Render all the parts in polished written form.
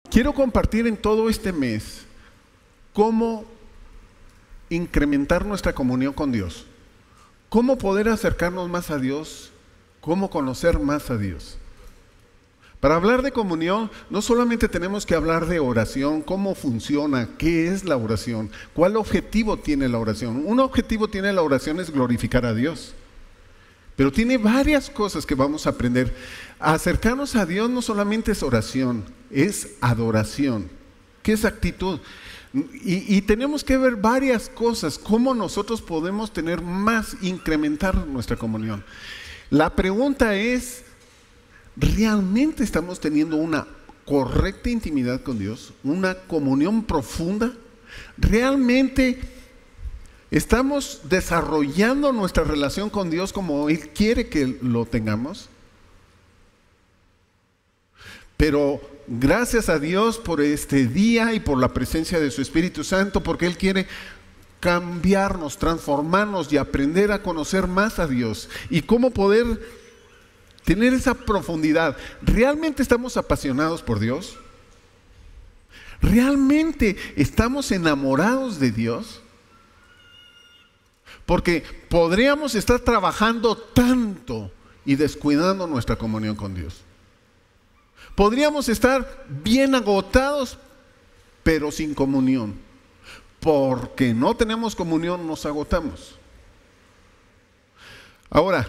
Quiero compartir en todo este mes cómo incrementar nuestra comunión con Dios, cómo poder acercarnos más a Dios, cómo conocer más a Dios. Para hablar de comunión, no solamente tenemos que hablar de oración, cómo funciona, qué es la oración, cuál objetivo tiene la oración. Un objetivo tiene la oración es glorificar a Dios. Pero tiene varias cosas que vamos a aprender. Acercarnos a Dios no solamente es oración, es adoración, que es actitud. Y tenemos que ver varias cosas, cómo nosotros podemos tener más, incrementar nuestra comunión. La pregunta es, ¿realmente estamos teniendo una correcta intimidad con Dios? ¿Una comunión profunda? ¿Realmente estamos desarrollando nuestra relación con Dios como Él quiere que lo tengamos? Pero gracias a Dios por este día y por la presencia de su Espíritu Santo, porque Él quiere cambiarnos, transformarnos y aprender a conocer más a Dios. Y cómo poder tener esa profundidad. ¿Realmente estamos apasionados por Dios? ¿Realmente estamos enamorados de Dios? Porque podríamos estar trabajando tanto y descuidando nuestra comunión con Dios. Podríamos estar bien agotados, pero sin comunión. Porque no tenemos comunión, nos agotamos. Ahora,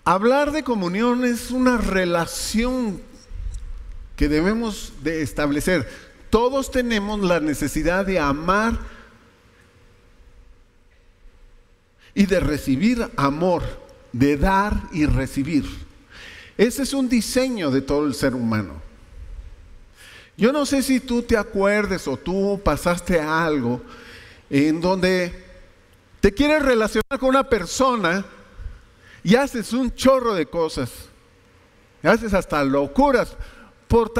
hablar de comunión es una relación que debemos de establecer. Todos tenemos la necesidad de amar y de recibir amor, de dar y recibir. Ese es un diseño de todo el ser humano. Yo no sé si tú te acuerdes o tú pasaste algo en donde te quieres relacionar con una persona y haces un chorro de cosas, haces hasta locuras por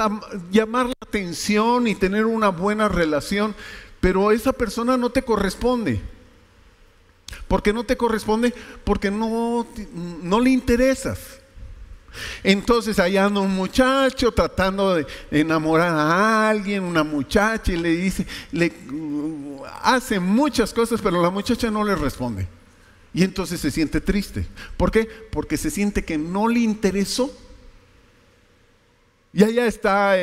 llamar la atención y tener una buena relación, pero esa persona no te corresponde. ¿Por qué no te corresponde? Porque no le interesas. Entonces ahí anda un muchacho tratando de enamorar a alguien, una muchacha, y le dice, hace muchas cosas, pero la muchacha no le responde. Y entonces se siente triste. ¿Por qué? Porque se siente que no le interesó. Y allá está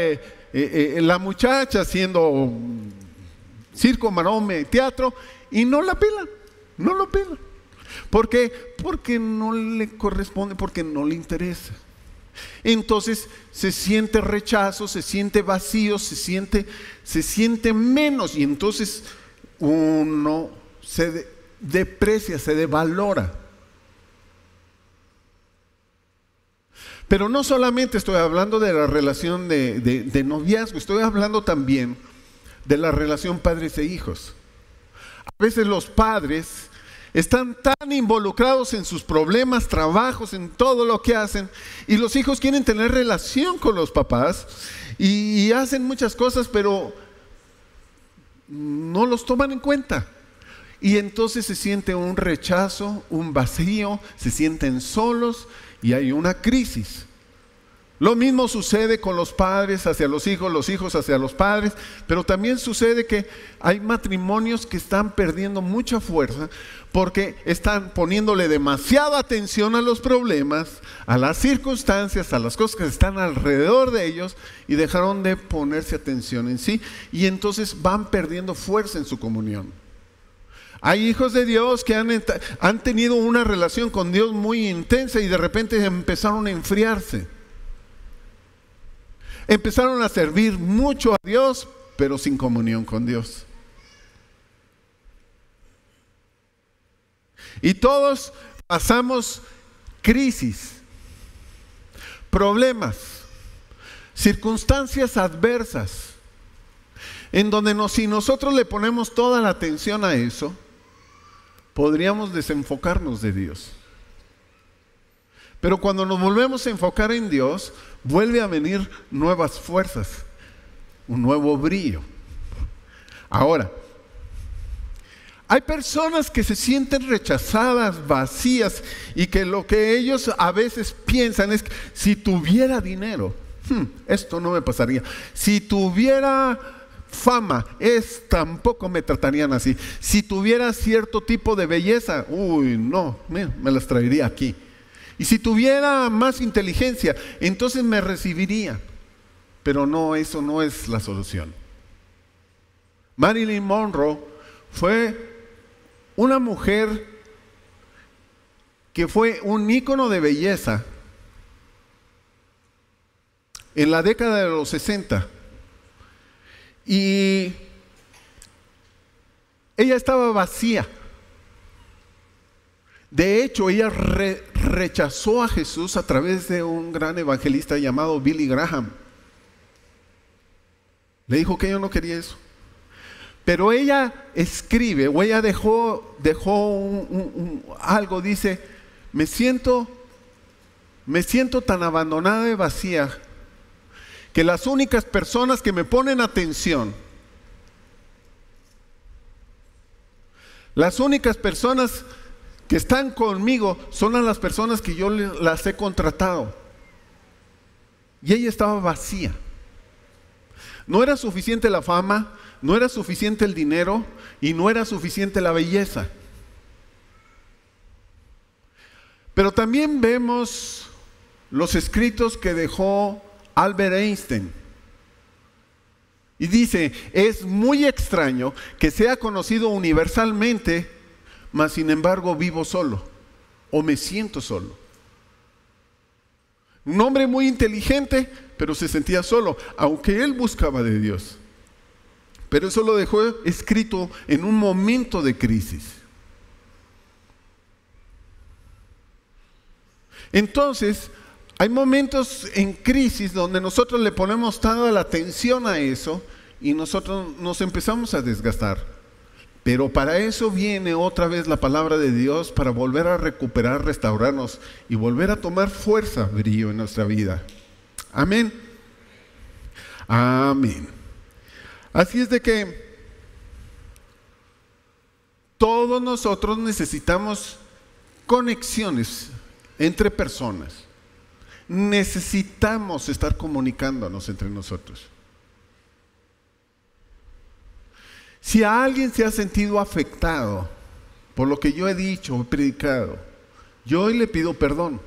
la muchacha haciendo circo, maroma, teatro, y no la pela, no lo pela. ¿Por qué? Porque no le corresponde, porque no le interesa. Entonces se siente rechazo, se siente vacío, se siente menos, y entonces uno se deprecia, se devalora. Pero no solamente estoy hablando de la relación de noviazgo, estoy hablando también de la relación padres e hijos. A veces los padres están tan involucrados en sus problemas, trabajos, en todo lo que hacen, y los hijos quieren tener relación con los papás y hacen muchas cosas, pero no los toman en cuenta. Y entonces se siente un rechazo, un vacío, se sienten solos y hay una crisis. Lo mismo sucede con los padres hacia los hijos hacia los padres, pero también sucede que hay matrimonios que están perdiendo mucha fuerza porque están poniéndole demasiada atención a los problemas, a las circunstancias, a las cosas que están alrededor de ellos, y dejaron de ponerse atención en sí, y entonces van perdiendo fuerza en su comunión. Hay hijos de Dios que han tenido una relación con Dios muy intensa y de repente empezaron a enfriarse. Empezaron a servir mucho a Dios, pero sin comunión con Dios. Y todos pasamos crisis, problemas, circunstancias adversas, en donde si nosotros le ponemos toda la atención a eso, podríamos desenfocarnos de Dios. Pero cuando nos volvemos a enfocar en Dios, vuelve a venir nuevas fuerzas, un nuevo brillo. Ahora, hay personas que se sienten rechazadas, vacías, y que lo que ellos a veces piensan es que si tuviera dinero, esto no me pasaría. Si tuviera fama, tampoco me tratarían así. Si tuviera cierto tipo de belleza, no, me las traería aquí. Y si tuviera más inteligencia, entonces me recibiría. Pero no, eso no es la solución. Marilyn Monroe fue una mujer que fue un ícono de belleza en la década de los 60. Y ella estaba vacía. De hecho, ella rechazó a Jesús a través de un gran evangelista llamado Billy Graham. Le dijo que ella no quería eso. Pero ella escribe, o ella dejó algo, dice: me siento tan abandonada y vacía que las únicas personas que me ponen atención, las únicas personas que están conmigo son a las personas que yo las he contratado. Y ella estaba vacía. No era suficiente la fama, no era suficiente el dinero y no era suficiente la belleza. Pero también vemos los escritos que dejó Albert Einstein. Y dice: es muy extraño que sea conocido universalmente, mas sin embargo vivo solo, o me siento solo. Un hombre muy inteligente, pero se sentía solo, aunque él buscaba de Dios. Pero eso lo dejó escrito en un momento de crisis. Entonces, hay momentos en crisis donde nosotros le ponemos toda la atención a eso y nosotros nos empezamos a desgastar. Pero para eso viene otra vez la palabra de Dios, para volver a recuperar, restaurarnos y volver a tomar fuerza, brillo en nuestra vida. Amén. Amén. Así es de que todos nosotros necesitamos conexiones entre personas. Necesitamos estar comunicándonos entre nosotros. Si a alguien se ha sentido afectado por lo que yo he dicho, he predicado, yo hoy le pido perdón.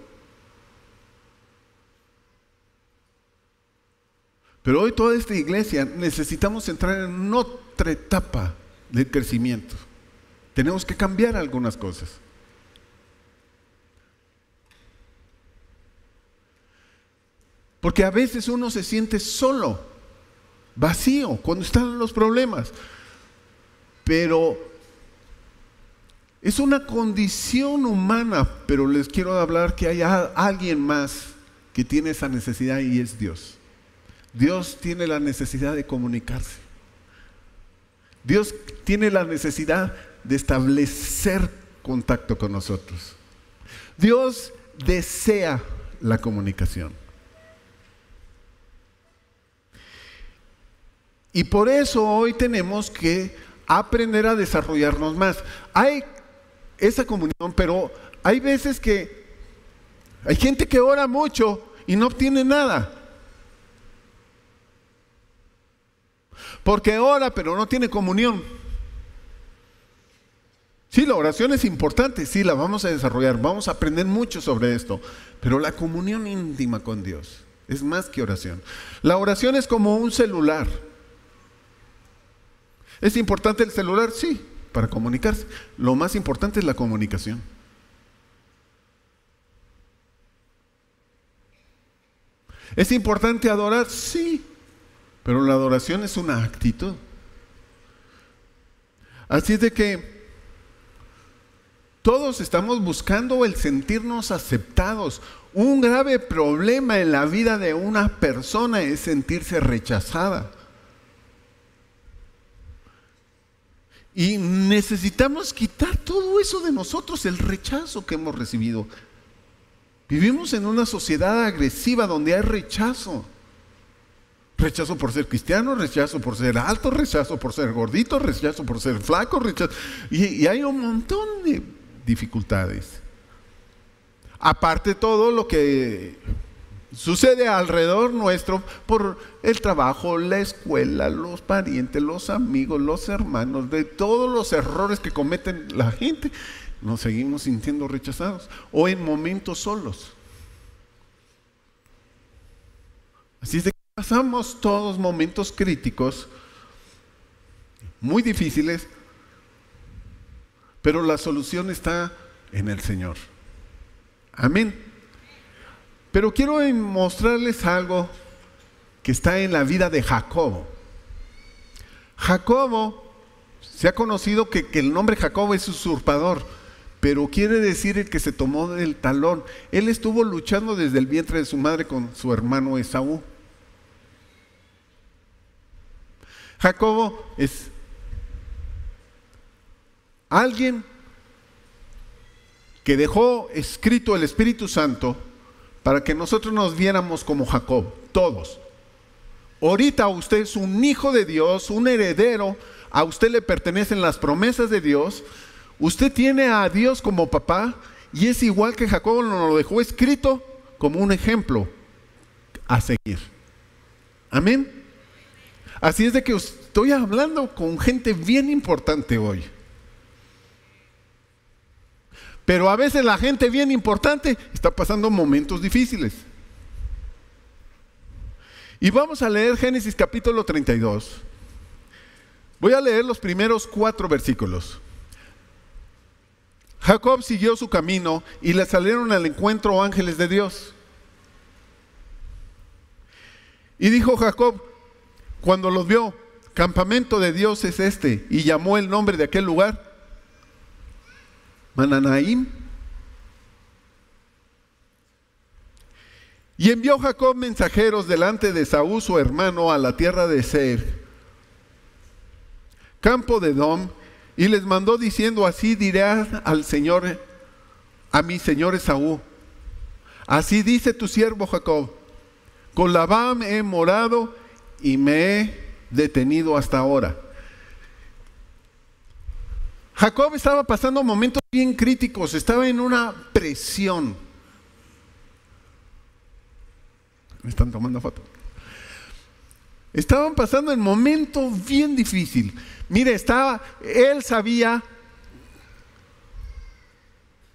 Pero hoy toda esta iglesia necesitamos entrar en otra etapa del crecimiento. Tenemos que cambiar algunas cosas. Porque a veces uno se siente solo, vacío, cuando están los problemas. Pero es una condición humana, pero les quiero hablar que hay alguien más que tiene esa necesidad, y es Dios. Dios tiene la necesidad de comunicarse. Dios tiene la necesidad de establecer contacto con nosotros. Dios desea la comunicación. Y por eso hoy tenemos que aprender a desarrollarnos más. Hay esa comunión, pero hay veces que hay gente que ora mucho y no obtiene nada. Porque ora, pero no tiene comunión. Sí, la oración es importante, sí, la vamos a desarrollar, vamos a aprender mucho sobre esto, pero la comunión íntima con Dios es más que oración. La oración es como un celular. ¿Es importante el celular? Sí, para comunicarse. Lo más importante es la comunicación. ¿Es importante adorar? Sí, pero la adoración es una actitud. Así es de que todos estamos buscando el sentirnos aceptados. Un grave problema en la vida de una persona es sentirse rechazada. Y necesitamos quitar todo eso de nosotros, el rechazo que hemos recibido. Vivimos en una sociedad agresiva donde hay rechazo. Rechazo por ser cristiano, rechazo por ser alto, rechazo por ser gordito, rechazo por ser flaco, rechazo. Y hay un montón de dificultades. Aparte de todo lo que Sucede alrededor nuestro por el trabajo, la escuela, los parientes, los amigos, los hermanos, de todos los errores que cometen la gente, nos seguimos sintiendo rechazados o en momentos solos. Así es de que pasamos todos momentos críticos, muy difíciles, pero la solución está en el Señor. Amén. Pero quiero mostrarles algo que está en la vida de Jacobo. Jacobo, se ha conocido que el nombre Jacobo es usurpador, pero quiere decir el que se tomó del talón. Él estuvo luchando desde el vientre de su madre con su hermano Esaú. Jacobo es alguien que dejó escrito el Espíritu Santo para que nosotros nos viéramos como Jacob, todos. Ahorita usted es un hijo de Dios, un heredero, a usted le pertenecen las promesas de Dios, usted tiene a Dios como papá y es igual que Jacob nos lo dejó escrito como un ejemplo a seguir. Amén. Así es de que estoy hablando con gente bien importante hoy. Pero a veces la gente bien importante está pasando momentos difíciles. Y vamos a leer Génesis capítulo 32. Voy a leer los primeros 4 versículos. Jacob siguió su camino y le salieron al encuentro ángeles de Dios. Y dijo Jacob, cuando los vio, campamento de Dios es este, y llamó el nombre de aquel lugar Mananaim. Y envió Jacob mensajeros delante de Esaú su hermano a la tierra de Seir, campo de Edom, y les mandó diciendo, así diré al Señor, a mi señor Esaú, así dice tu siervo Jacob, con Labán he morado y me he detenido hasta ahora. Jacob estaba pasando momentos bien críticos, estaba en una presión. Me están tomando foto. Estaban pasando en momentos bien difíciles. Mire, él sabía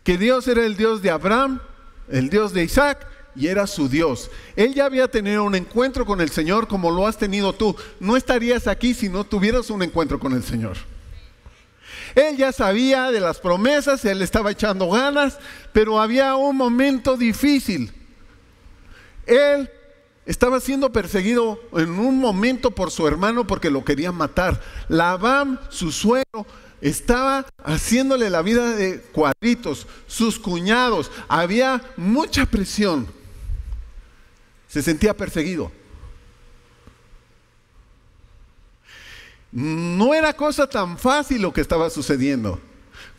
que Dios era el Dios de Abraham, el Dios de Isaac, y era su Dios. Él ya había tenido un encuentro con el Señor como lo has tenido tú. No estarías aquí si no tuvieras un encuentro con el Señor. Él ya sabía de las promesas, él estaba echando ganas, pero había un momento difícil. Él estaba siendo perseguido en un momento por su hermano porque lo querían matar. Labán, su suegro, estaba haciéndole la vida de cuadritos. Sus cuñados, había mucha presión. Se sentía perseguido. No era cosa tan fácil lo que estaba sucediendo.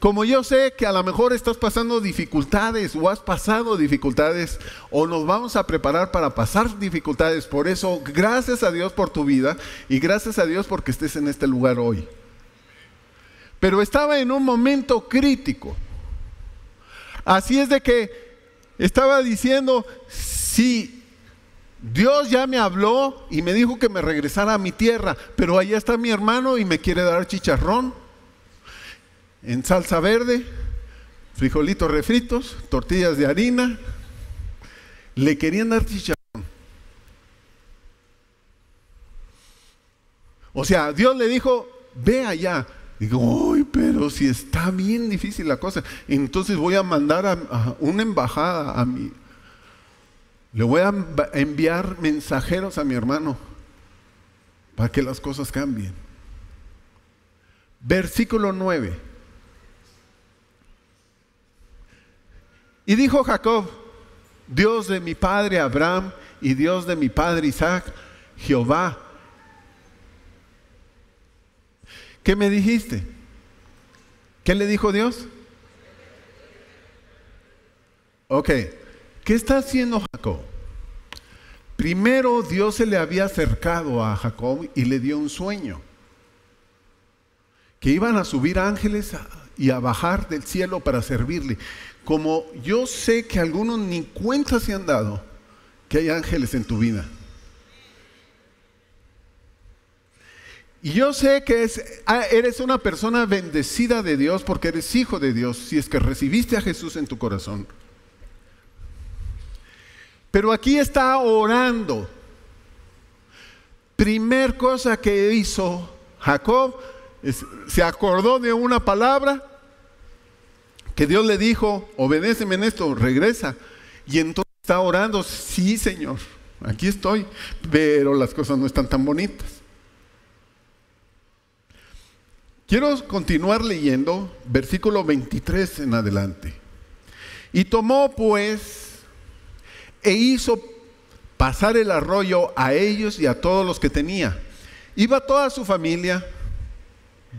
Como yo sé que a lo mejor estás pasando dificultades o has pasado dificultades o nos vamos a preparar para pasar dificultades. Por eso, gracias a Dios por tu vida y gracias a Dios porque estés en este lugar hoy. Pero estaba en un momento crítico. Así es de que estaba diciendo, sí, Dios ya me habló y me dijo que me regresara a mi tierra, pero allá está mi hermano y me quiere dar chicharrón en salsa verde, frijolitos refritos, tortillas de harina. Le querían dar chicharrón. O sea, Dios le dijo, ve allá. Digo, uy, pero si está bien difícil la cosa. Entonces voy a mandar a una embajada a mi... Le voy a enviar mensajeros a mi hermano para que las cosas cambien. Versículo 9. Y dijo Jacob, Dios de mi padre Abraham y Dios de mi padre Isaac, Jehová, ¿qué me dijiste? ¿Qué le dijo Dios? Ok, ¿qué está haciendo Jacob? Primero Dios se le había acercado a Jacob y le dio un sueño. Que iban a subir ángeles y a bajar del cielo para servirle. Como yo sé que algunos ni cuenta se han dado, que hay ángeles en tu vida. Y yo sé que eres una persona bendecida de Dios porque eres hijo de Dios, si es que recibiste a Jesús en tu corazón. Pero aquí está orando. Primer cosa que hizo Jacob, se acordó de una palabra que Dios le dijo: obedéceme en esto, regresa. Y entonces está orando: sí, Señor, aquí estoy, pero las cosas no están tan bonitas. Quiero continuar leyendo versículo 23 en adelante. Y tomó pues e hizo pasar el arroyo a ellos y a todos los que tenía. Iba toda su familia,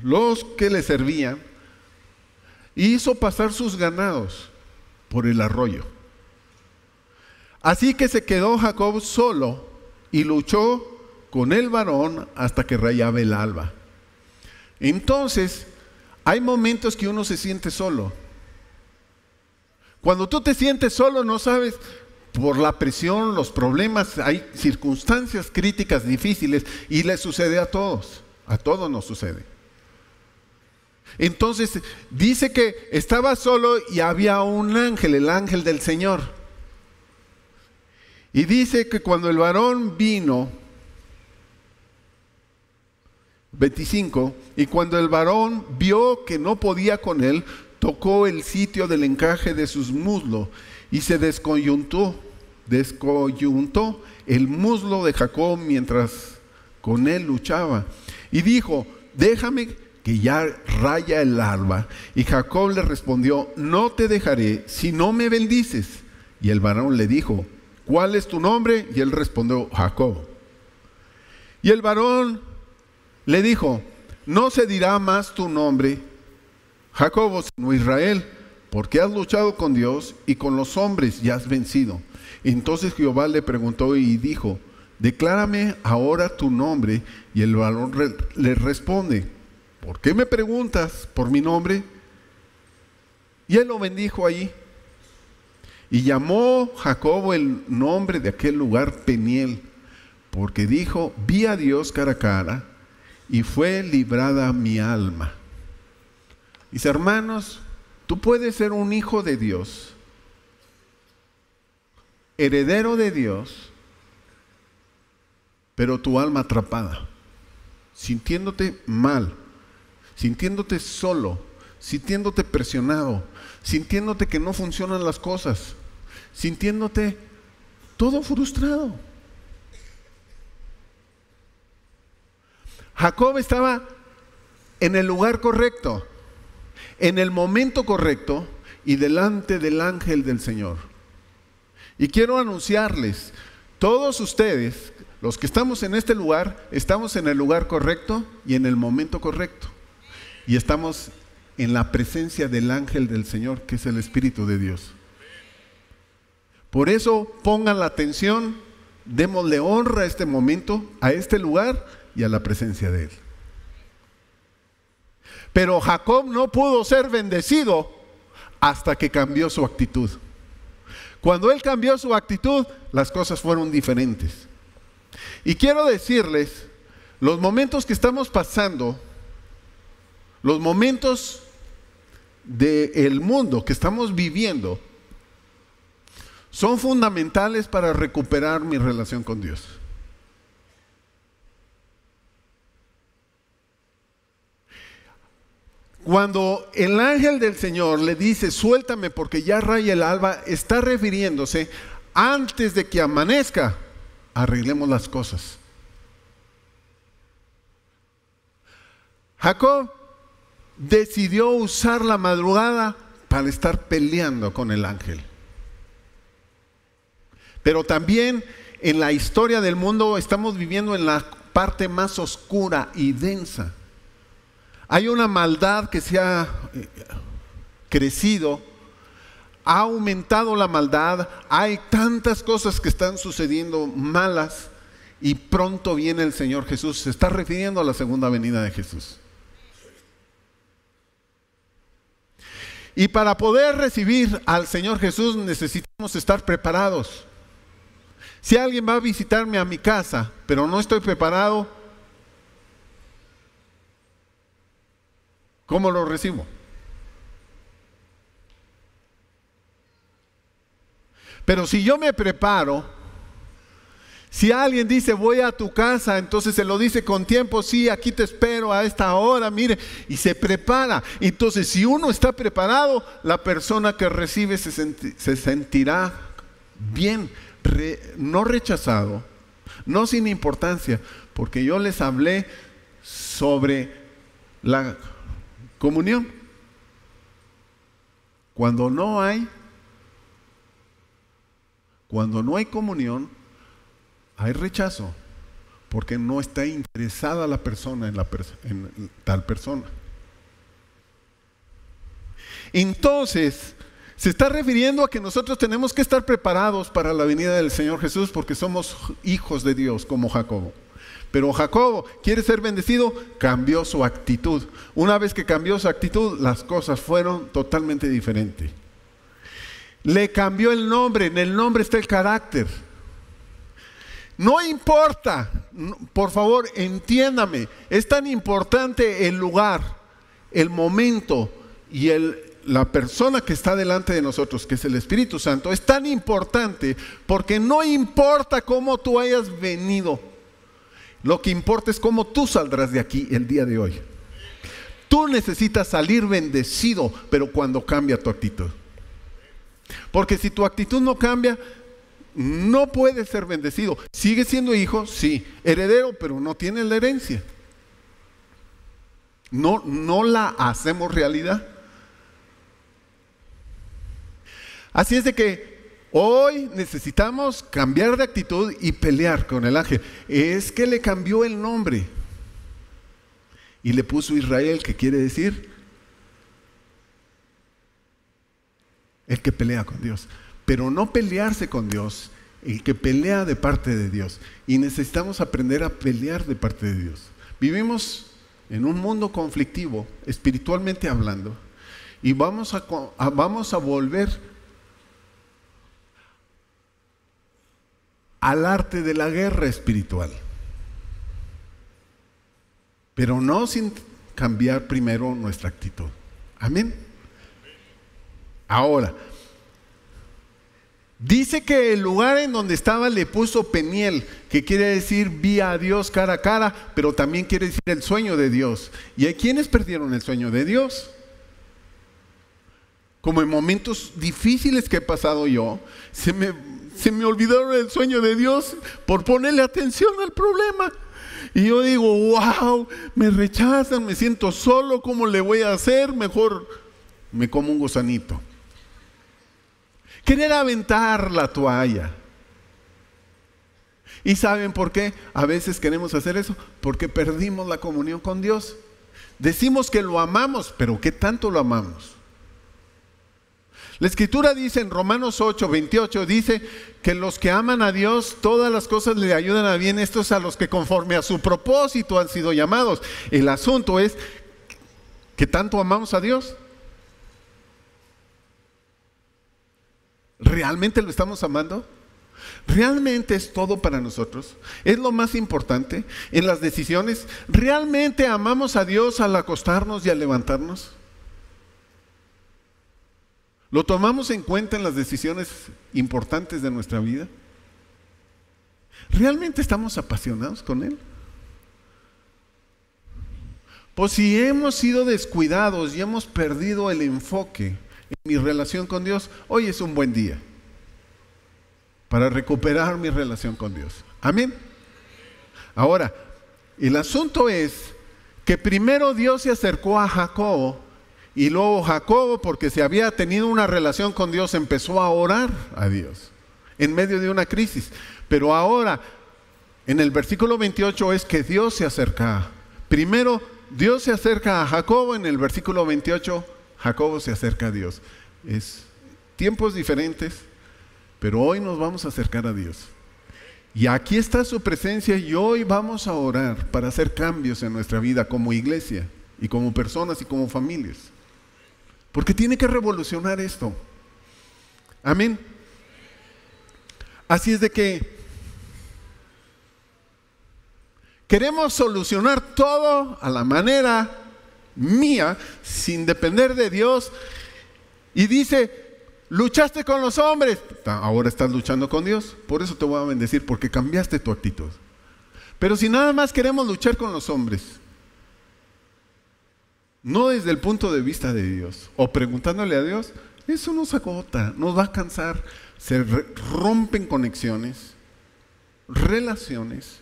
los que le servían, y hizo pasar sus ganados por el arroyo. Así que se quedó Jacob solo y luchó con el varón hasta que rayaba el alba. Entonces, hay momentos que uno se siente solo. Cuando tú te sientes solo, no sabes, por la presión, los problemas, hay circunstancias críticas, difíciles, y le sucede a todos nos sucede. Entonces, dice que estaba solo y había un ángel, el ángel del Señor. Y dice que cuando el varón vino, 25, y cuando el varón vio que no podía con él, tocó el sitio del encaje de sus muslos y se descoyuntó el muslo de Jacob mientras con él luchaba. Y dijo: déjame que ya raya el alba. Y Jacob le respondió: no te dejaré si no me bendices. Y el varón le dijo: ¿cuál es tu nombre? Y él respondió: Jacob. Y el varón le dijo: no se dirá más tu nombre Jacob, sino Israel, porque has luchado con Dios y con los hombres y has vencido. Entonces Jehová le preguntó y dijo: declárame ahora tu nombre. Y el varón le responde: ¿por qué me preguntas por mi nombre? Y él lo bendijo allí. Y llamó Jacob el nombre de aquel lugar Peniel, porque dijo: vi a Dios cara a cara, y fue librada mi alma. Mis hermanos, tú puedes ser un hijo de Dios, heredero de Dios, pero tu alma atrapada, sintiéndote mal, sintiéndote solo, sintiéndote presionado, sintiéndote que no funcionan las cosas, sintiéndote todo frustrado. Jacob estaba en el lugar correcto, en el momento correcto y delante del ángel del Señor. Y quiero anunciarles, todos ustedes, los que estamos en este lugar, estamos en el lugar correcto y en el momento correcto. Y estamos en la presencia del ángel del Señor, que es el Espíritu de Dios. Por eso pongan la atención, démosle honra a este momento, a este lugar y a la presencia de Él. Pero Jacob no pudo ser bendecido hasta que cambió su actitud. Cuando él cambió su actitud, las cosas fueron diferentes. Y quiero decirles, los momentos que estamos pasando, los momentos del mundo que estamos viviendo, son fundamentales para recuperar mi relación con Dios. Cuando el ángel del Señor le dice: suéltame porque ya raya el alba, está refiriéndose: antes de que amanezca, arreglemos las cosas. Jacob decidió usar la madrugada para estar peleando con el ángel. Pero también en la historia del mundo estamos viviendo en la parte más oscura y densa. Hay una maldad que se ha crecido, ha aumentado la maldad, hay tantas cosas que están sucediendo malas y pronto viene el Señor Jesús. Se está refiriendo a la segunda venida de Jesús. Y para poder recibir al Señor Jesús necesitamos estar preparados. Si alguien va a visitarme a mi casa, pero no estoy preparado, ¿cómo lo recibo? Pero si yo me preparo, si alguien dice voy a tu casa, entonces se lo dice con tiempo, sí, aquí te espero a esta hora, mire, y se prepara. Entonces si uno está preparado, la persona que recibe se sentirá bien, no rechazado, no sin importancia, porque yo les hablé sobre la comunión. Cuando no hay comunión, hay rechazo, porque no está interesada la persona en tal persona. Entonces, se está refiriendo a que nosotros tenemos que estar preparados para la venida del Señor Jesús, porque somos hijos de Dios, como Jacobo. Pero Jacobo quiere ser bendecido, cambió su actitud. Una vez que cambió su actitud, las cosas fueron totalmente diferentes. Le cambió el nombre, en el nombre está el carácter. No importa, por favor, entiéndame, es tan importante el lugar, el momento y la persona que está delante de nosotros, que es el Espíritu Santo, es tan importante porque no importa cómo tú hayas venido, lo que importa es cómo tú saldrás de aquí el día de hoy. Tú necesitas salir bendecido, pero cuando cambia tu actitud. Porque si tu actitud no cambia, no puedes ser bendecido. Sigue siendo hijo, sí, heredero, pero no tienes la herencia. No la hacemos realidad. Así es de que hoy necesitamos cambiar de actitud y pelear con el ángel. Es que le cambió el nombre y le puso Israel, que quiere decir el que pelea con Dios. Pero no pelearse con Dios, el que pelea de parte de Dios. Y necesitamos aprender a pelear de parte de Dios. Vivimos en un mundo conflictivo, espiritualmente hablando, y vamos a volver al arte de la guerra espiritual. Pero no sin cambiar primero nuestra actitud. Amén. Ahora, dice que el lugar en donde estaba le puso Peniel, que quiere decir vi a Dios cara a cara, pero también quiere decir el sueño de Dios. ¿Y hay quienes perdieron el sueño de Dios? Como en momentos difíciles que he pasado yo, se me olvidaron el sueño de Dios por ponerle atención al problema. Y yo digo, wow, me rechazan, me siento solo, ¿cómo le voy a hacer? Mejor me como un gusanito. Querer aventar la toalla. ¿Y saben por qué? A veces queremos hacer eso, porque perdimos la comunión con Dios. Decimos que lo amamos, pero ¿qué tanto lo amamos? La Escritura dice en Romanos 8:28, dice que los que aman a Dios, todas las cosas le ayudan a bien, estos a los que conforme a su propósito han sido llamados. El asunto es, ¿qué tanto amamos a Dios? ¿Realmente lo estamos amando? ¿Realmente es todo para nosotros? ¿Es lo más importante en las decisiones? ¿Realmente amamos a Dios al acostarnos y al levantarnos? ¿Lo tomamos en cuenta en las decisiones importantes de nuestra vida? ¿Realmente estamos apasionados con Él? Pues si hemos sido descuidados y hemos perdido el enfoque en mi relación con Dios, hoy es un buen día para recuperar mi relación con Dios. Amén. Ahora, el asunto es que primero Dios se acercó a Jacob. Y luego Jacobo, porque se había tenido una relación con Dios, empezó a orar a Dios en medio de una crisis. Pero ahora, en el versículo 28 es que Dios se acerca. Primero, Dios se acerca a Jacobo, en el versículo 28, Jacobo se acerca a Dios. Es tiempos diferentes, pero hoy nos vamos a acercar a Dios. Y aquí está su presencia y hoy vamos a orar para hacer cambios en nuestra vida como iglesia y como personas y como familias. Porque tiene que revolucionar esto. Amén. Así es de que Queremos solucionar todo a la manera mía, sin depender de Dios. Y dice, luchaste con los hombres, ahora estás luchando con Dios. Por eso te voy a bendecir, porque cambiaste tu actitud. Pero si nada más queremos luchar con los hombres, no desde el punto de vista de Dios, o preguntándole a Dios, eso nos agota, nos va a cansar. Se rompen conexiones, relaciones.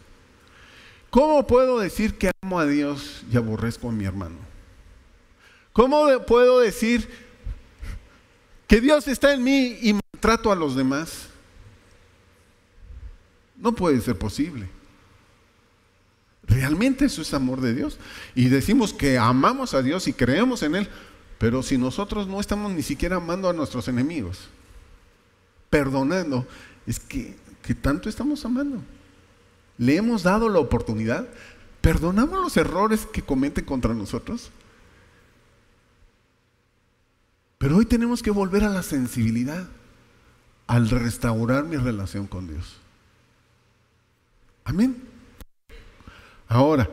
¿Cómo puedo decir que amo a Dios y aborrezco a mi hermano? ¿Cómo puedo decir que Dios está en mí y maltrato a los demás? No puede ser posible. Realmente eso es amor de Dios. Y decimos que amamos a Dios y creemos en Él, pero si nosotros no estamos ni siquiera amando a nuestros enemigos, perdonando, es que tanto estamos amando. ¿Le hemos dado la oportunidad? ¿Perdonamos los errores que cometen contra nosotros? Pero hoy tenemos que volver a la sensibilidad al restaurar mi relación con Dios. Amén. Ahora,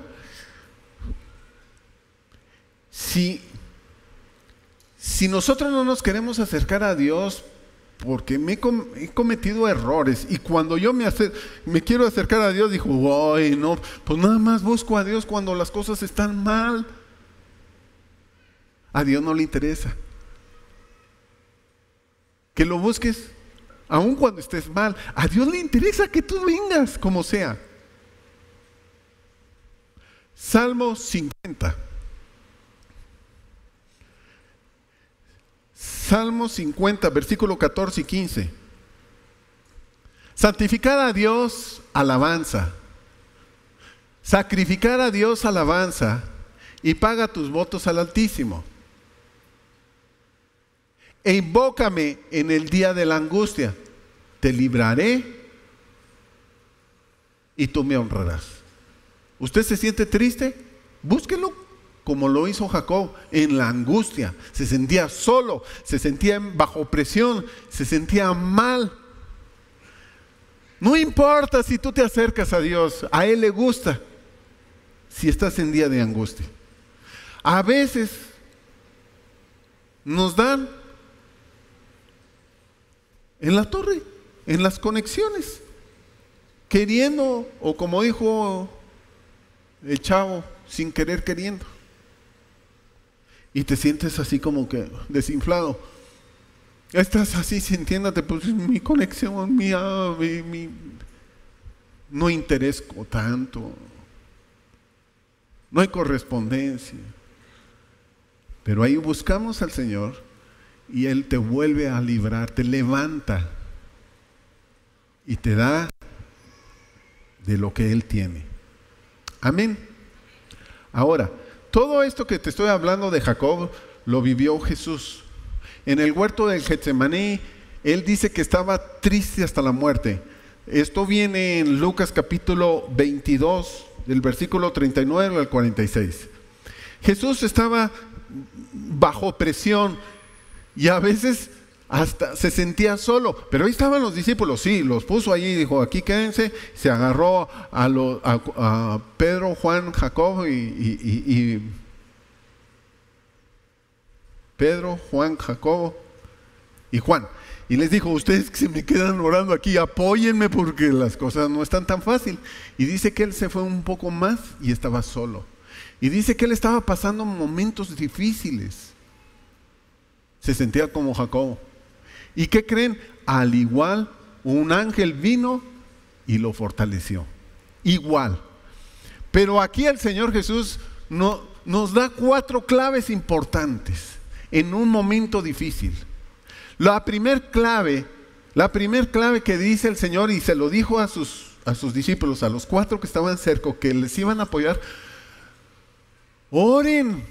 si nosotros no nos queremos acercar a Dios porque he cometido errores, y cuando yo me quiero acercar a Dios, digo, ay, no, pues nada más busco a Dios cuando las cosas están mal. A Dios no le interesa que lo busques aun cuando estés mal. A Dios le interesa que tú vengas como sea. Salmo 50. Salmo 50, versículo 14 y 15. Santificar a Dios, alabanza. Sacrificar a Dios, alabanza. Y paga tus votos al Altísimo. E invócame en el día de la angustia. Te libraré y tú me honrarás. ¿Usted se siente triste? Búsquelo. Como lo hizo Jacob en la angustia. Se sentía solo, se sentía bajo presión, se sentía mal. No importa si tú te acercas a Dios, a Él le gusta si estás en día de angustia. A veces nos dan en la torre, en las conexiones, queriendo, o como dijo el chavo, sin querer queriendo. Y te sientes así como que desinflado. Estás así sintiéndote, pues mi conexión, no interesco tanto. No hay correspondencia. Pero ahí buscamos al Señor y Él te vuelve a librar, te levanta y te da de lo que Él tiene. Amén. Ahora, todo esto que te estoy hablando de Jacob, lo vivió Jesús. En el huerto del Getsemaní, Él dice que estaba triste hasta la muerte. Esto viene en Lucas capítulo 22, del versículo 39 al 46. Jesús estaba bajo presión y a veces hasta se sentía solo, pero ahí estaban los discípulos, sí, los puso allí y dijo, aquí quédense. Se agarró a Pedro, Juan, Jacob y Pedro, Juan, Jacobo y Juan. Y les dijo, ustedes que se me quedan orando aquí, apóyenme porque las cosas no están tan fácil. Y dice que él se fue un poco más y estaba solo. Y dice que él estaba pasando momentos difíciles. Se sentía como Jacobo. ¿Y qué creen? Al igual, un ángel vino y lo fortaleció. Igual. Pero aquí el Señor Jesús nos da 4 claves importantes en un momento difícil. La primer clave que dice el Señor, y se lo dijo a sus discípulos, a los 4 que estaban cerca, que les iban a apoyar: oren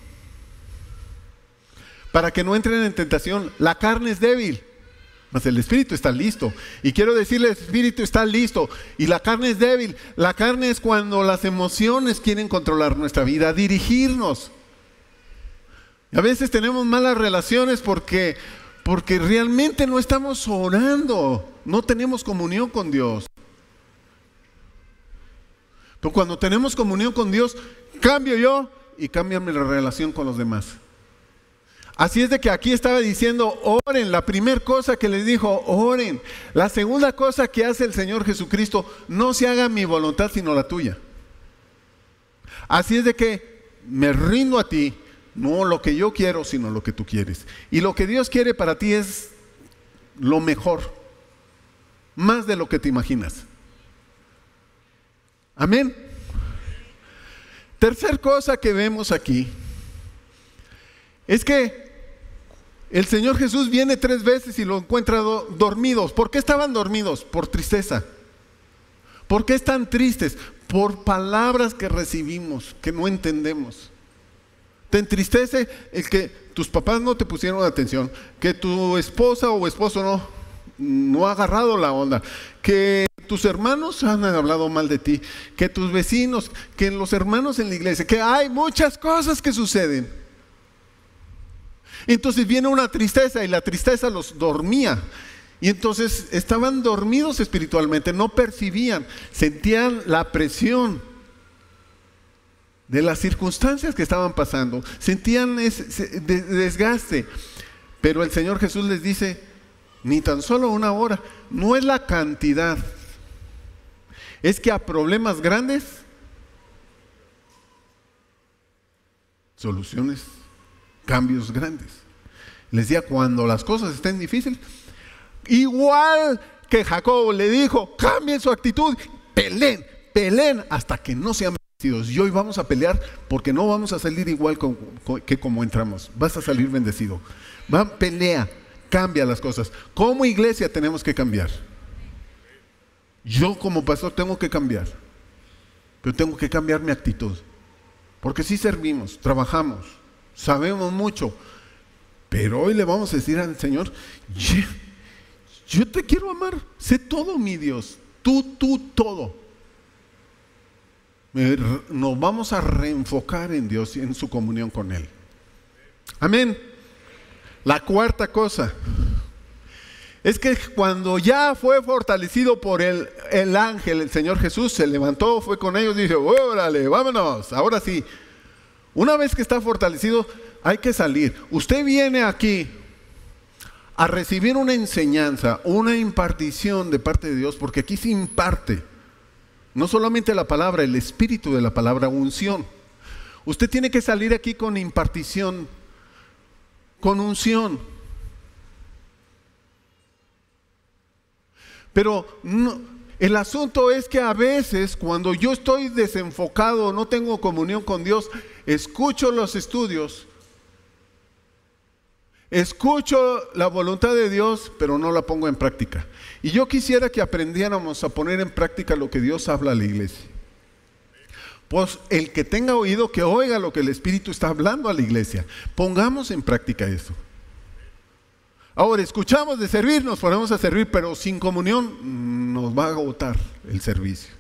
para que no entren en tentación. La carne es débil, mas el espíritu está listo. Y quiero decirle, el espíritu está listo y la carne es débil. La carne es cuando las emociones quieren controlar nuestra vida, dirigirnos. Y a veces tenemos malas relaciones porque realmente no estamos orando, no tenemos comunión con Dios. Entonces, cuando tenemos comunión con Dios, cambio yo y cambia mi relación con los demás. Así es de que aquí estaba diciendo, oren. La primera cosa que les dijo, oren. La segunda cosa que hace el Señor Jesucristo, no se haga mi voluntad sino la tuya. Así es de que me rindo a ti, no lo que yo quiero, sino lo que tú quieres. Y lo que Dios quiere para ti es lo mejor, más de lo que te imaginas. Amén. Tercer cosa que vemos aquí es que el Señor Jesús viene 3 veces y lo encuentra dormidos. ¿Por qué estaban dormidos? Por tristeza. ¿Por qué están tristes? Por palabras que recibimos, que no entendemos. Te entristece el que tus papás no te pusieron atención, que tu esposa o esposo no ha agarrado la onda, que tus hermanos han hablado mal de ti, que tus vecinos, que los hermanos en la iglesia, que hay muchas cosas que suceden. Entonces viene una tristeza y la tristeza los dormía. Y entonces estaban dormidos espiritualmente, no percibían, sentían la presión de las circunstancias que estaban pasando, sentían ese desgaste. Pero el Señor Jesús les dice, ni tan solo 1 hora, no es la cantidad, es que a problemas grandes, soluciones, cambios grandes. Les decía, cuando las cosas estén difíciles, igual que Jacob le dijo, cambien su actitud, peleen hasta que no sean bendecidos. Y hoy vamos a pelear porque no vamos a salir igual que como entramos. Vas a salir bendecido. Pelea, cambia las cosas. Como iglesia tenemos que cambiar. Yo como pastor tengo que cambiar, pero tengo que cambiar mi actitud. Porque sí servimos, trabajamos, sabemos mucho, pero hoy le vamos a decir al Señor, yo te quiero amar, sé todo mi Dios, tú todo. Nos vamos a reenfocar en Dios y en su comunión con Él. Amén. La cuarta cosa es que cuando ya fue fortalecido por el ángel, el Señor Jesús se levantó, fue con ellos y dijo, órale, vámonos, ahora sí. Una vez que está fortalecido, hay que salir. Usted viene aquí a recibir una enseñanza, una impartición de parte de Dios, porque aquí se imparte no solamente la palabra, el espíritu de la palabra, unción. Usted tiene que salir aquí con impartición, con unción. Pero no, el asunto es que a veces cuando yo estoy desenfocado, no tengo comunión con Dios, escucho los estudios, escucho la voluntad de Dios, pero no la pongo en práctica. Y yo quisiera que aprendiéramos a poner en práctica lo que Dios habla a la iglesia. Pues el que tenga oído, que oiga lo que el Espíritu está hablando a la iglesia. Pongamos en práctica eso. Ahora, escuchamos de servir, nos ponemos a servir, pero sin comunión nos va a agotar el servicio.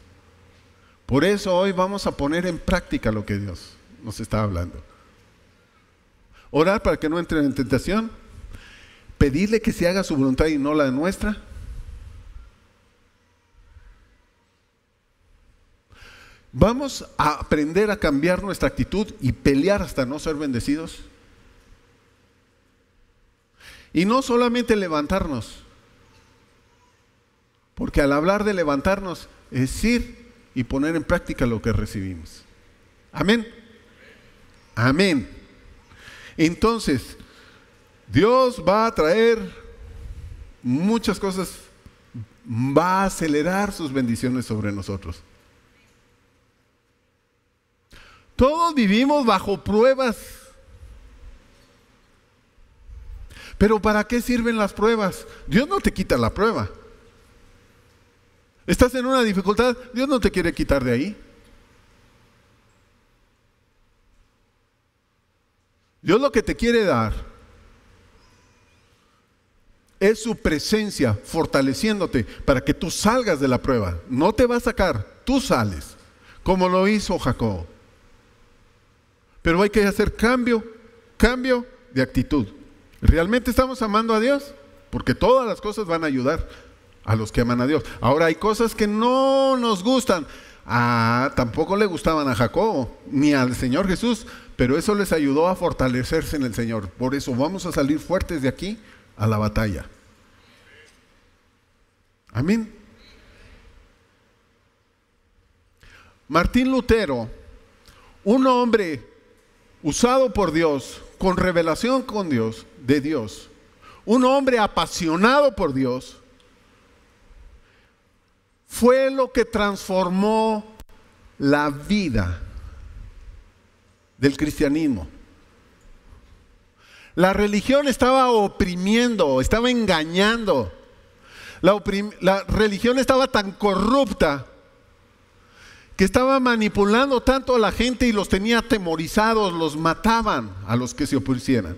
Por eso hoy vamos a poner en práctica lo que Dios nos está hablando. Orar para que no entren en tentación, pedirle que se haga su voluntad y no la nuestra. Vamos a aprender a cambiar nuestra actitud y pelear hasta no ser bendecidos. Y no solamente levantarnos, porque al hablar de levantarnos es ir y poner en práctica lo que recibimos. Amén. Amén. Entonces, Dios va a traer muchas cosas, va a acelerar sus bendiciones sobre nosotros. Todos vivimos bajo pruebas. Pero ¿para qué sirven las pruebas? Dios no te quita la prueba. Estás en una dificultad, Dios no te quiere quitar de ahí. Dios lo que te quiere dar es su presencia fortaleciéndote para que tú salgas de la prueba. No te va a sacar, tú sales, como lo hizo Jacob. Pero hay que hacer cambio de actitud. ¿Realmente estamos amando a Dios? Porque todas las cosas van a ayudar a los que aman a Dios. Ahora hay cosas que no nos gustan. Tampoco le gustaban a Jacobo ni al Señor Jesús, pero eso les ayudó a fortalecerse en el Señor. Por eso vamos a salir fuertes de aquí a la batalla. Amén. Martín Lutero, un hombre usado por Dios, con revelación con Dios, de Dios, un hombre apasionado por Dios, fue lo que transformó la vida del cristianismo. La religión estaba oprimiendo, estaba engañando. La religión estaba tan corrupta que estaba manipulando tanto a la gente y los tenía atemorizados, los mataban a los que se opusieran.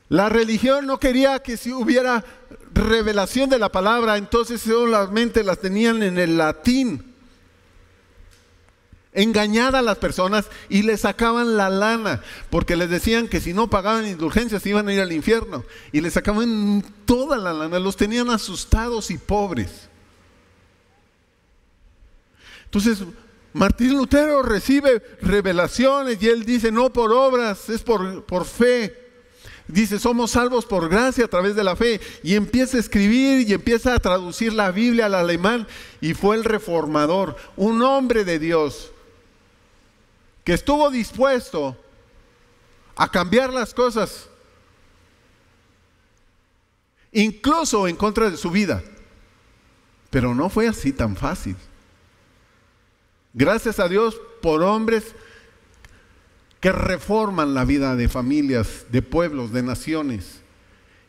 La religión no quería que si hubiera revelación de la palabra, entonces solamente las tenían en el latín. Engañadas a las personas y les sacaban la lana, porque les decían que si no pagaban indulgencias iban a ir al infierno. Y les sacaban toda la lana, los tenían asustados y pobres. Entonces, Martín Lutero recibe revelaciones y él dice, no por obras, es por fe. Dice, somos salvos por gracia a través de la fe. Y empieza a escribir y empieza a traducir la Biblia al alemán. Y fue el reformador, un hombre de Dios, que estuvo dispuesto a cambiar las cosas, incluso en contra de su vida. Pero no fue así tan fácil. Gracias a Dios por hombres que reforman la vida de familias, de pueblos, de naciones.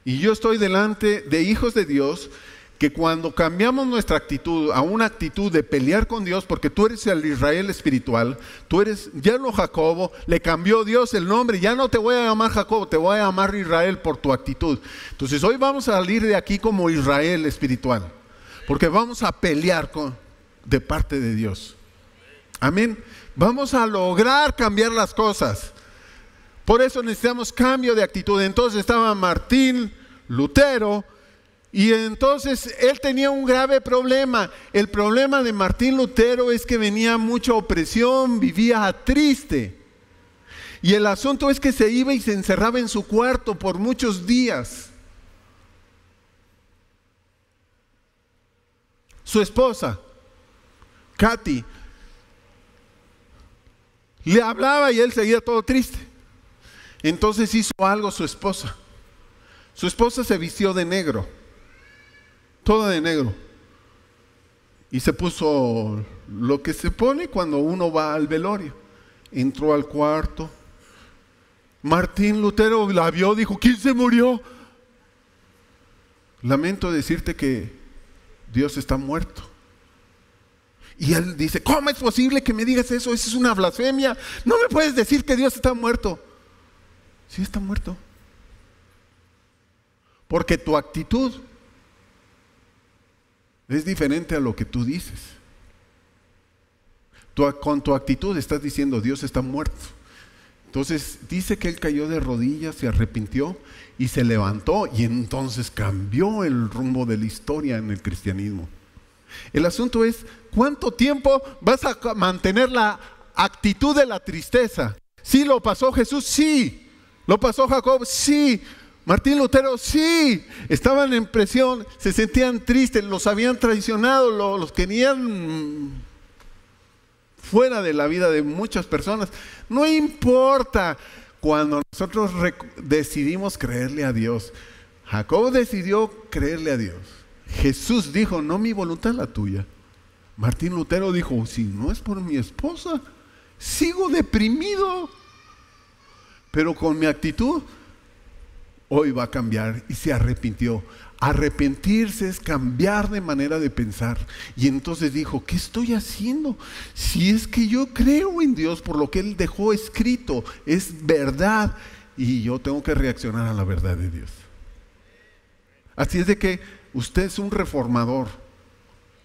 Y yo estoy delante de hijos de Dios que cuando cambiamos nuestra actitud a una actitud de pelear con Dios, porque tú eres el Israel espiritual, tú eres, ya no Jacobo, le cambió Dios el nombre, ya no te voy a llamar Jacobo, te voy a llamar Israel por tu actitud. Entonces hoy vamos a salir de aquí como Israel espiritual, porque vamos a pelear de parte de Dios. Amén. Vamos a lograr cambiar las cosas. Por eso necesitamos cambio de actitud. Entonces estaba Martín Lutero y entonces él tenía un grave problema. El problema de Martín Lutero es que venía mucha opresión, vivía triste. Y el asunto es que se iba y se encerraba en su cuarto por muchos días. Su esposa, Katy, le hablaba y él seguía todo triste. Entonces hizo algo su esposa. Su esposa se vistió de negro, toda de negro, y se puso lo que se pone cuando uno va al velorio. Entró al cuarto. Martín Lutero la vio, dijo, ¿quién se murió? Lamento decirte que Dios está muerto. Y él dice, ¿cómo es posible que me digas eso? Eso es una blasfemia. No me puedes decir que Dios está muerto. Sí está muerto. Porque tu actitud es diferente a lo que tú dices. Con tu actitud estás diciendo, Dios está muerto. Entonces dice que él cayó de rodillas, se arrepintió y se levantó. Y entonces cambió el rumbo de la historia en el cristianismo. El asunto es, ¿cuánto tiempo vas a mantener la actitud de la tristeza? ¿Sí lo pasó Jesús? Sí. ¿Lo pasó Jacob? Sí. Martín Lutero, sí. Estaban en presión, se sentían tristes, los habían traicionado, los querían fuera de la vida de muchas personas. No importa cuando nosotros decidimos creerle a Dios. Jacob decidió creerle a Dios. Jesús dijo, no mi voluntad, la tuya. Martín Lutero dijo, si no es por mi esposa, sigo deprimido. Pero con mi actitud, hoy va a cambiar. Y se arrepintió. Arrepentirse es cambiar de manera de pensar. Y entonces dijo, ¿qué estoy haciendo? Si es que yo creo en Dios por lo que Él dejó escrito, es verdad. Y yo tengo que reaccionar a la verdad de Dios. Así es de que usted es un reformador.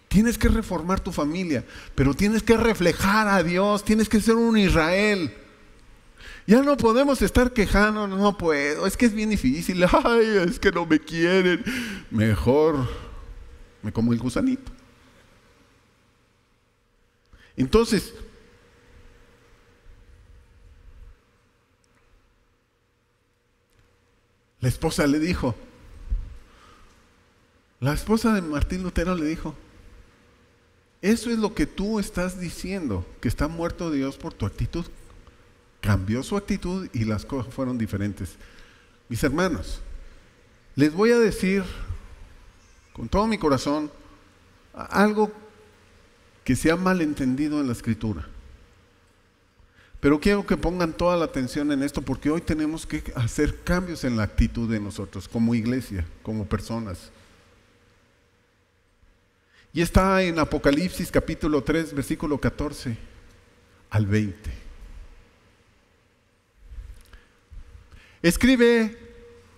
Tienes que reformar tu familia, pero tienes que reflejar a Dios, tienes que ser un Israel. Ya no podemos estar quejando, no puedo, es que es bien difícil, ay, es que no me quieren. Mejor me como el gusanito. Entonces, la esposa de Martín Lutero le dijo, eso es lo que tú estás diciendo, que está muerto Dios por tu actitud. Cambió su actitud y las cosas fueron diferentes. Mis hermanos, les voy a decir con todo mi corazón algo que se ha malentendido en la Escritura. Pero quiero que pongan toda la atención en esto, porque hoy tenemos que hacer cambios en la actitud de nosotros, como iglesia, como personas. Y está en Apocalipsis capítulo 3, versículo 14 al 20. Escribe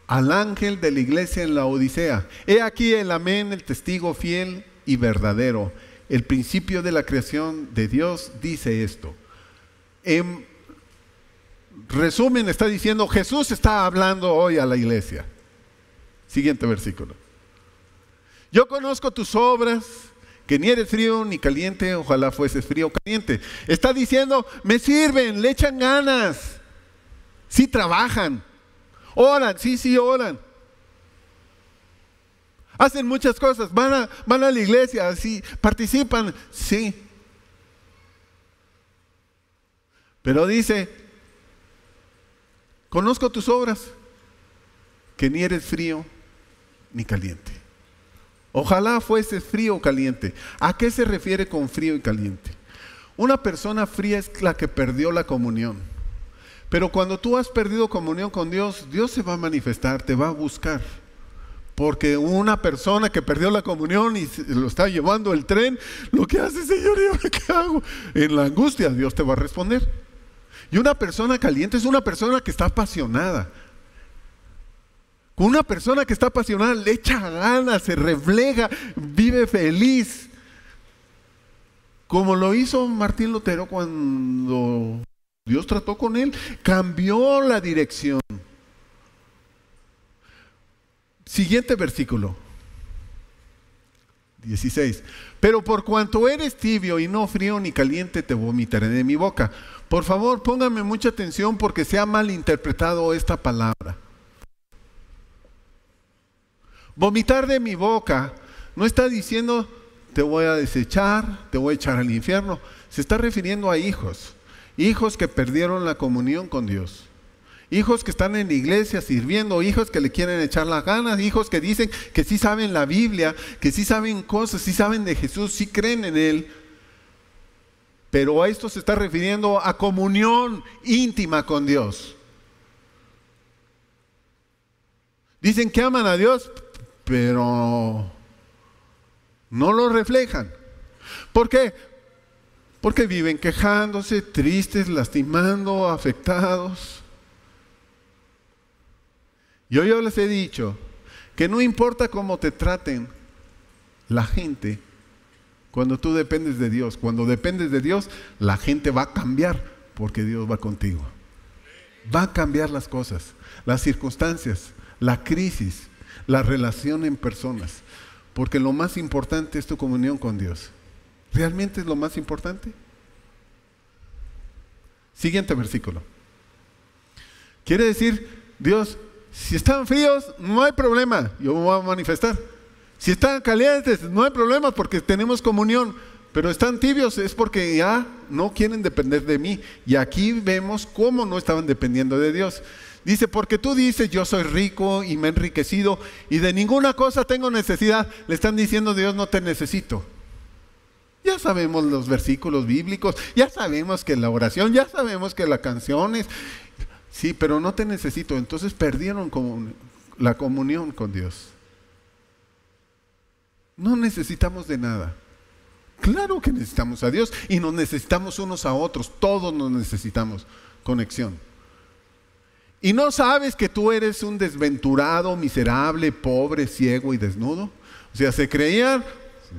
al ángel de la iglesia en la Odisea: he aquí el amén, el testigo fiel y verdadero, el principio de la creación de Dios, dice esto. En resumen, está diciendo, Jesús está hablando hoy a la iglesia. Siguiente versículo. Yo conozco tus obras, que ni eres frío ni caliente, ojalá fueses frío o caliente. Está diciendo, me sirven, le echan ganas, sí trabajan, oran, sí oran. Hacen muchas cosas, van a la iglesia, sí, participan, sí. Pero dice, conozco tus obras, que ni eres frío ni caliente. Ojalá fueses frío o caliente. ¿A qué se refiere con frío y caliente? Una persona fría es la que perdió la comunión. Pero cuando tú has perdido comunión con Dios, Dios se va a manifestar, te va a buscar. Porque una persona que perdió la comunión y lo está llevando el tren, lo que hace, Señor, ¿y ahora qué hago? En la angustia Dios te va a responder. Y una persona caliente es una persona que está apasionada. Una persona que está apasionada le echa ganas, se refleja, vive feliz. Como lo hizo Martín Lutero cuando Dios trató con él, cambió la dirección. Siguiente versículo, 16. Pero por cuanto eres tibio y no frío ni caliente, te vomitaré de mi boca. Por favor, pónganme mucha atención porque se ha malinterpretado esta palabra. Vomitar de mi boca no está diciendo te voy a desechar, te voy a echar al infierno. Se está refiriendo a hijos que perdieron la comunión con Dios. Hijos que están en la iglesia sirviendo, hijos que le quieren echar las ganas, hijos que dicen que sí saben la Biblia, que sí saben cosas, sí saben de Jesús, sí creen en Él. Pero a esto se está refiriendo a comunión íntima con Dios. Dicen que aman a Dios, pero no lo reflejan. ¿Por qué? Porque viven quejándose, tristes, lastimando, afectados. Yo les he dicho que no importa cómo te traten la gente, cuando tú dependes de Dios. Cuando dependes de Dios, la gente va a cambiar porque Dios va contigo. Va a cambiar las cosas, las circunstancias, la crisis, la relación en personas. Porque lo más importante es tu comunión con Dios. ¿Realmente es lo más importante? Siguiente versículo. Quiere decir, Dios, si están fríos, no hay problema, yo me voy a manifestar. Si están calientes, no hay problema porque tenemos comunión. Pero están tibios, es porque ya no quieren depender de mí. Y aquí vemos cómo no estaban dependiendo de Dios. Dice, porque tú dices, yo soy rico y me he enriquecido y de ninguna cosa tengo necesidad. Le están diciendo, Dios, no te necesito. Ya sabemos los versículos bíblicos, ya sabemos que la oración, ya sabemos que las canciones, sí, pero no te necesito. Entonces perdieron la comunión con Dios. No necesitamos de nada. Claro que necesitamos a Dios y nos necesitamos unos a otros. Todos nos necesitamos conexión. ¿Y no sabes que tú eres un desventurado, miserable, pobre, ciego y desnudo? O sea, se creían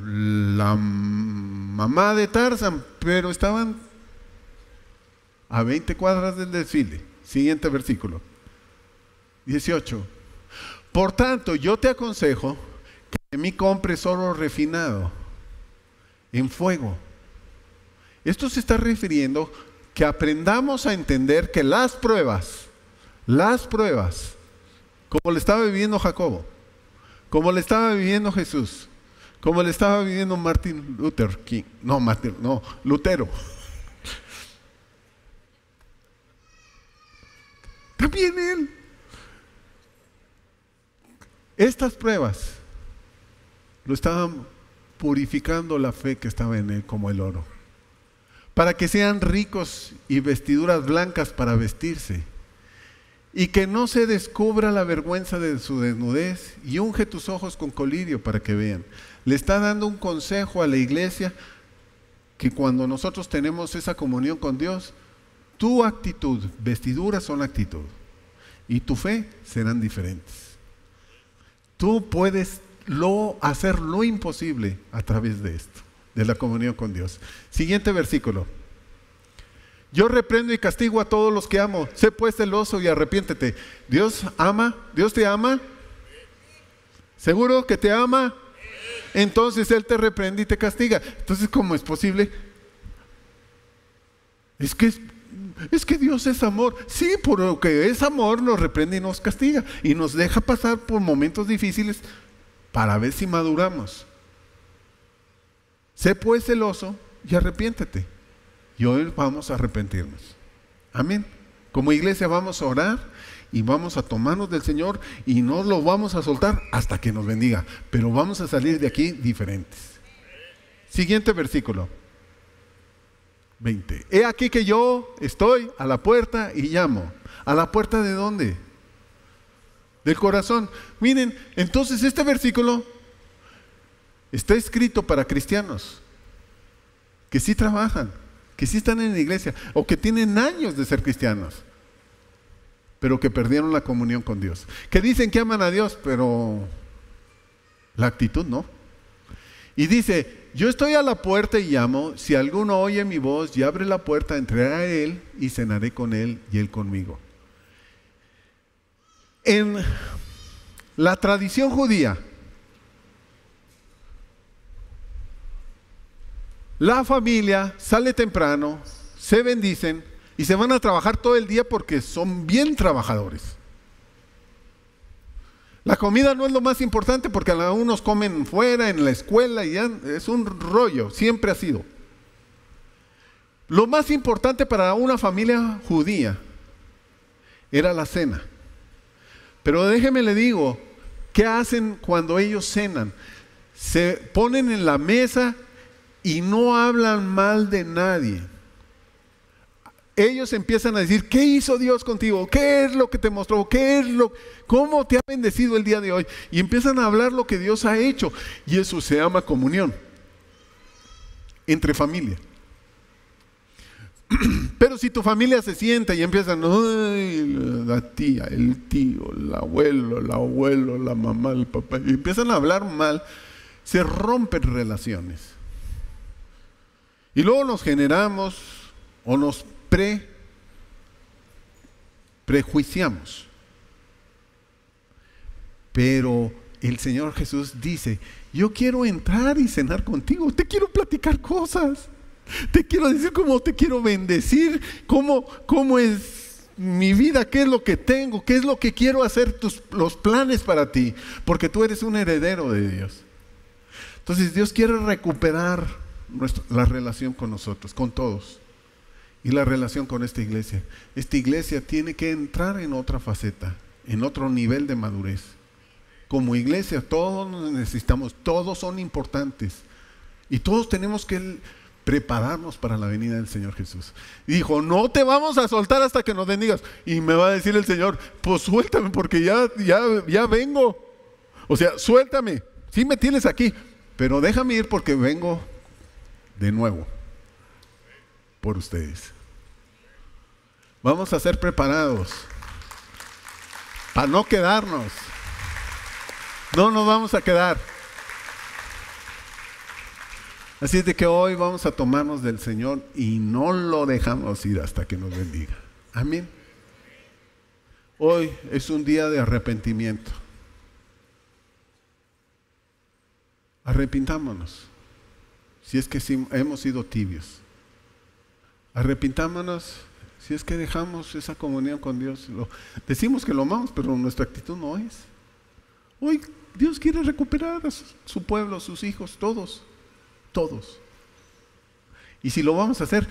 la mamá de Tarzán, pero estaban a 20 cuadras del desfile. Siguiente versículo, 18. Por tanto, yo te aconsejo que de mí compres oro refinado en fuego, Esto se está refiriendo que aprendamos a entender que las pruebas, como le estaba viviendo Jacobo, como le estaba viviendo Jesús, como le estaba viviendo Lutero. También él. Estas pruebas lo estaban purificando la fe que estaba en él como el oro, para que sean ricos y vestiduras blancas para vestirse, y que no se descubra la vergüenza de su desnudez, y unge tus ojos con colirio para que vean. Le está dando un consejo a la iglesia que cuando nosotros tenemos esa comunión con Dios, tu actitud, vestiduras son actitud, y tu fe serán diferentes. Tú puedes hacer lo imposible a través de esto, de la comunión con Dios. Siguiente versículo. Yo reprendo y castigo a todos los que amo. Sé pues celoso y arrepiéntete. ¿Dios ama? ¿Dios te ama? ¿Seguro que te ama? Entonces Él te reprende y te castiga. Entonces, ¿cómo es posible? Es que Dios es amor. Sí, porque es amor, nos reprende y nos castiga. Y nos deja pasar por momentos difíciles para ver si maduramos. Sé pues celoso y arrepiéntete. Y hoy vamos a arrepentirnos. Amén. Como iglesia vamos a orar y vamos a tomarnos del Señor y no lo vamos a soltar hasta que nos bendiga. Pero vamos a salir de aquí diferentes. Siguiente versículo. 20. He aquí que yo estoy a la puerta y llamo. ¿A la puerta de dónde? Del corazón. Miren, entonces este versículo está escrito para cristianos que sí trabajan, que sí están en la iglesia o que tienen años de ser cristianos, pero que perdieron la comunión con Dios, que dicen que aman a Dios, pero la actitud no. Y dice, yo estoy a la puerta y llamo, si alguno oye mi voz y abre la puerta, entraré a él y cenaré con él y él conmigo. En la tradición judía, la familia sale temprano, se bendicen y se van a trabajar todo el día porque son bien trabajadores. La comida no es lo más importante porque algunos comen fuera, en la escuela, y ya es un rollo, siempre ha sido. Lo más importante para una familia judía era la cena. Pero déjeme le digo, ¿qué hacen cuando ellos cenan? Se ponen en la mesa y no hablan mal de nadie. Ellos empiezan a decir, ¿qué hizo Dios contigo? ¿Qué es lo que te mostró? ¿Cómo te ha bendecido el día de hoy? Y empiezan a hablar lo que Dios ha hecho. Y eso se llama comunión entre familia. Pero si tu familia se sienta y empiezan, ay, la tía, el tío, el abuelo, la mamá, el papá, y empiezan a hablar mal, se rompen relaciones. Y luego nos generamos o nos prejuiciamos. Pero el Señor Jesús dice, yo quiero entrar y cenar contigo, te quiero platicar cosas, te quiero decir cómo te quiero bendecir, cómo es mi vida, qué es lo que tengo, qué es lo que quiero hacer, los planes para ti, porque tú eres un heredero de Dios. Entonces Dios quiere recuperar la relación con nosotros, con todos. Y la relación con esta iglesia. Esta iglesia tiene que entrar en otra faceta, en otro nivel de madurez. Como iglesia, todos nos necesitamos, todos son importantes. Y todos tenemos que prepararnos para la venida del Señor Jesús. Y dijo, no te vamos a soltar hasta que nos bendigas. Y me va a decir el Señor, pues suéltame porque ya vengo. O sea, suéltame. Sí me tienes aquí, pero déjame ir porque vengo de nuevo por ustedes. Vamos a ser preparados para no quedarnos. No nos vamos a quedar. Así es de que hoy vamos a tomarnos del Señor y no lo dejamos ir hasta que nos bendiga. Amén. Hoy es un día de arrepentimiento. Arrepintámonos. Si es que hemos sido tibios. Arrepintámonos si es que dejamos esa comunión con Dios. Decimos que lo amamos, pero nuestra actitud no es. Hoy Dios quiere recuperar a su pueblo, a sus hijos, todos. Y si lo vamos a hacer,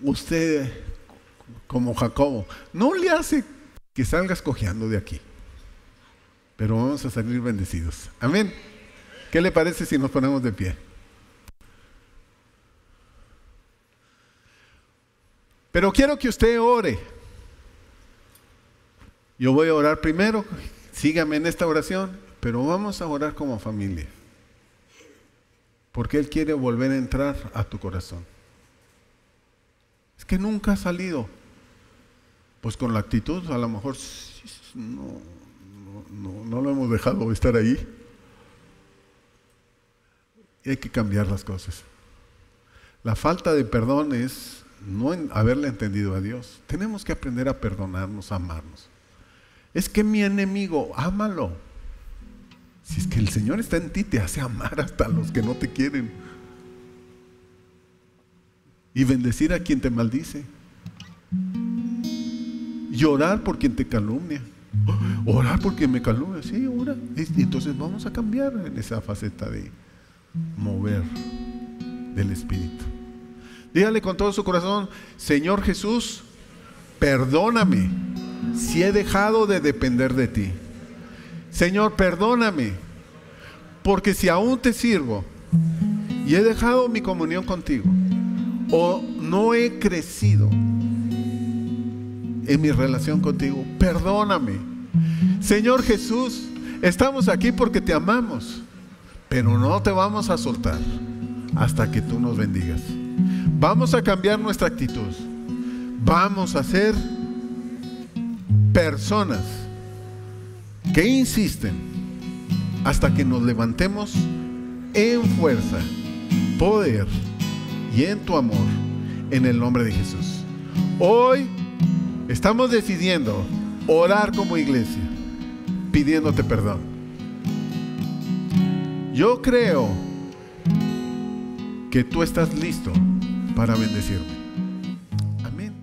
usted, como Jacobo, no le hace que salgas cojeando de aquí, pero vamos a salir bendecidos. Amén. ¿Qué le parece si nos ponemos de pie? Pero quiero que usted ore. Yo voy a orar primero, sígame en esta oración, pero vamos a orar como familia. Porque Él quiere volver a entrar a tu corazón. Es que nunca ha salido. Pues con la actitud, a lo mejor no lo hemos dejado estar ahí. Y hay que cambiar las cosas. La falta de perdón es no haberle entendido a Dios. Tenemos que aprender a perdonarnos, a amarnos. Es que mi enemigo, ámalo. Si es que el Señor está en ti, te hace amar hasta a los que no te quieren. Y bendecir a quien te maldice. Y orar por quien te calumnia. Orar por quien me calumnia. Sí, ora. Y entonces vamos a cambiar en esa faceta de mover del Espíritu. Dígale con todo su corazón: Señor Jesús, perdóname si he dejado de depender de ti. Señor, perdóname, porque si aún te sirvo y he dejado mi comunión contigo, o no he crecido en mi relación contigo, perdóname. Señor Jesús, estamos aquí porque te amamos, pero no te vamos a soltar hasta que tú nos bendigas. Vamos a cambiar nuestra actitud. Vamos a ser personas que insisten hasta que nos levantemos en fuerza, poder y en tu amor, en el nombre de Jesús. Hoy estamos decidiendo orar como iglesia, pidiéndote perdón. Yo creo que tú estás listo para bendecirme. Amén.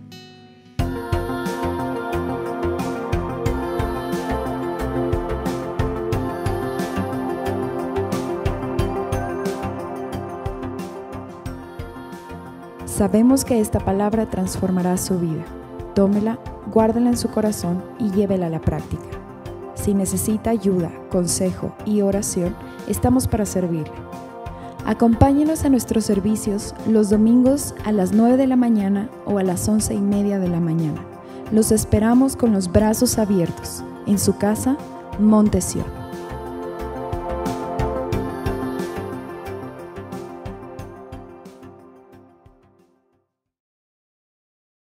Sabemos que esta palabra transformará su vida. Tómela, guárdala en su corazón y llévela a la práctica. Si necesita ayuda, consejo y oración, estamos para servirle. Acompáñenos a nuestros servicios los domingos a las 9 de la mañana o a las 11:30 de la mañana. Los esperamos con los brazos abiertos. En su casa, Monte Sión.